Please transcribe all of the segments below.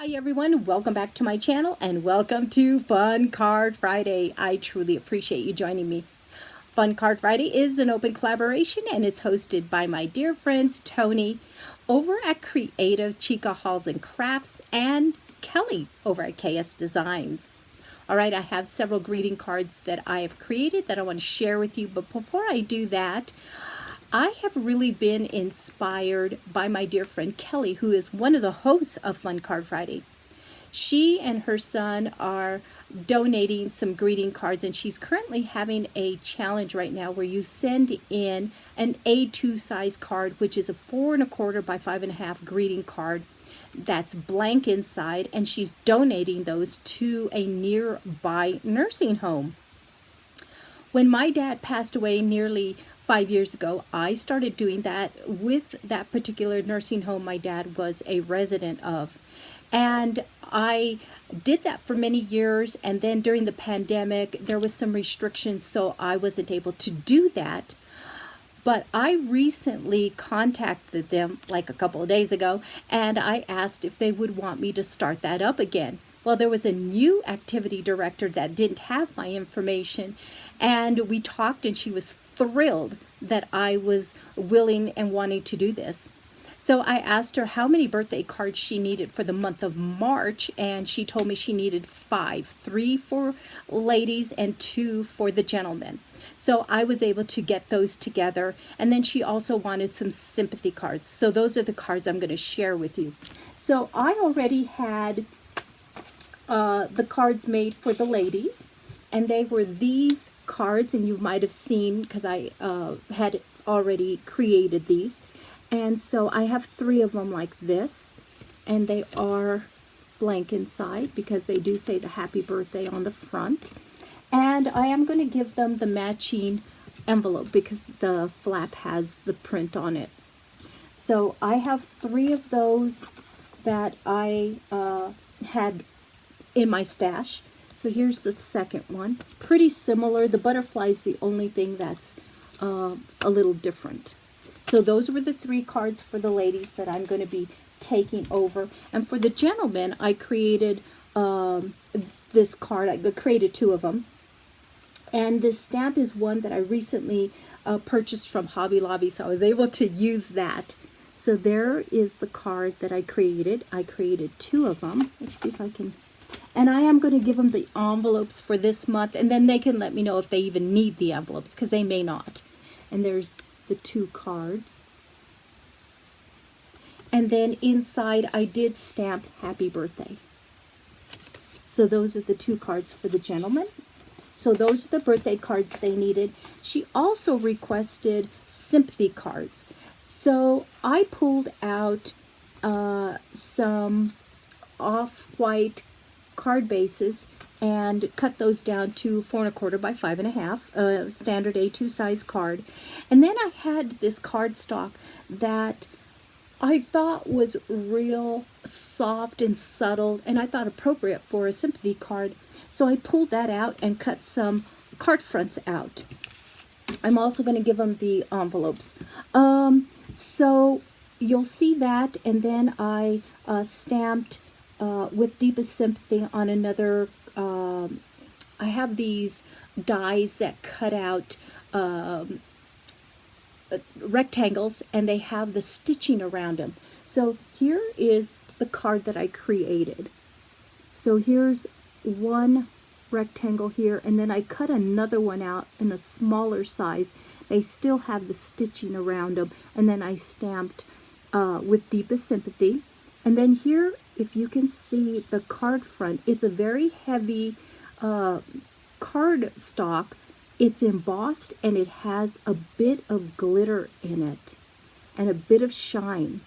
Hi everyone, welcome back to my channel and welcome to Fun Card Friday. I truly appreciate you joining me. Fun Card Friday is an open collaboration and it's hosted by my dear friends Tony over at Creative Chica Halls and Crafts and Kelly over at KS Designs. All right, I have several greeting cards that I have created that I want to share with you, but before I do that, I have really been inspired by my dear friend Kelly, who is one of the hosts of Fun Card Friday. She and her son are donating some greeting cards, and she's currently having a challenge right now where you send in an A2 size card, which is a 4 1/4 by 5 1/2 greeting card that's blank inside, and she's donating those to a nearby nursing home. When my dad passed away nearly 5 years ago, I started doing that with that particular nursing home my dad was a resident of. And I did that for many years, and then during the pandemic, there was some restrictions, so I wasn't able to do that. But I recently contacted them like a couple of days ago, and I asked if they would want me to start that up again. Well, there was a new activity director that didn't have my information, and we talked, and she was thrilled that I was willing and wanting to do this. So I asked her how many birthday cards she needed for the month of March, and she told me she needed 5, 3 for ladies and 2 for the gentlemen. So I was able to get those together, and then she also wanted some sympathy cards. So those are the cards I'm going to share with you. So I already had the cards made for the ladies, and they were these cards, and you might have seen because I had already created these. And so I have 3 of them like this, and they are blank inside because they do say the happy birthday on the front. And I am going to give them the matching envelope because the flap has the print on it. So I have 3 of those that I had in my stash. So here's the second one. Pretty similar. The butterfly is the only thing that's a little different. So those were the 3 cards for the ladies that I'm going to be taking over. And for the gentlemen, I created this card. I created 2 of them. And this stamp is one that I recently purchased from Hobby Lobby, so I was able to use that. So there is the card that I created. I created 2 of them. Let's see if I can... And I am going to give them the envelopes for this month, and then they can let me know if they even need the envelopes, because they may not. And there's the 2 cards. And then inside I did stamp happy birthday. So those are the 2 cards for the gentleman. So those are the birthday cards they needed. She also requested sympathy cards. So I pulled out some off-white card bases and cut those down to 4 1/4 by 5 1/2, standard A2 size card. And then I had this cardstock that I thought was real soft and subtle, and I thought appropriate for a sympathy card. So I pulled that out and cut some card fronts out. I'm also going to give them the envelopes. So you'll see that, and then I stamped with Deepest Sympathy on another. I have these dies that cut out rectangles, and they have the stitching around them. So here is the card that I created. So here's one rectangle here, and then I cut another one out in a smaller size. They still have the stitching around them, and then I stamped with Deepest Sympathy. And then here, if you can see the card front, it's a very heavy card stock. It's embossed, and it has a bit of glitter in it and a bit of shine.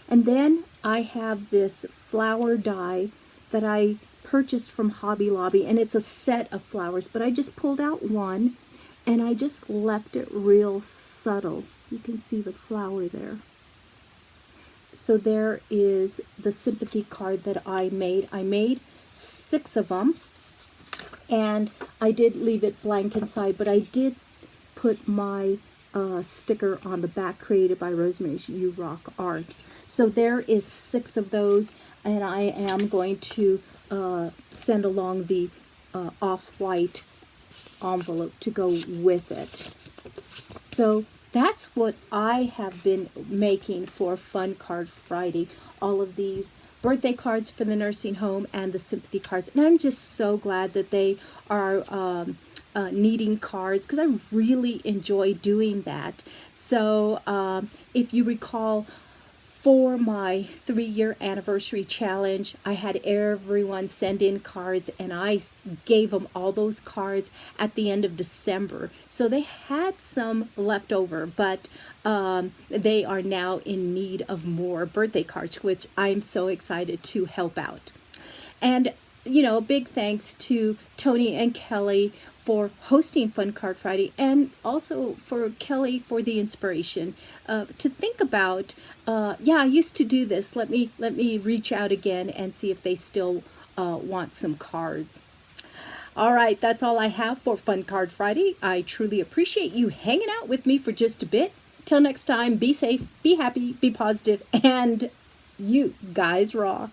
And then I have this flower die that I purchased from Hobby Lobby, and it's a set of flowers, but I just pulled out one and I just left it real subtle. You can see the flower there. So there is the sympathy card that I made. I made 6 of them, and I did leave it blank inside, but I did put my sticker on the back created by Rosemary You Rock Art. So there is 6 of those. and I am going to send along the off-white envelope to go with it. So that's what I have been making for Fun Card Friday. All of these birthday cards for the nursing home and the sympathy cards. And I'm just so glad that they are needing cards, because I really enjoy doing that. So if you recall, for my 3-year anniversary challenge, I had everyone send in cards, and I gave them all those cards at the end of December. So they had some left over, but they are now in need of more birthday cards, which I'm so excited to help out. And, big thanks to Tony and Kelly for hosting Fun Card Friday, and also for Kelly for the inspiration to think about. I used to do this. Let me reach out again and see if they still want some cards. All right, that's all I have for Fun Card Friday. I truly appreciate you hanging out with me for just a bit. Till next time, be safe, be happy, be positive, and you guys rock.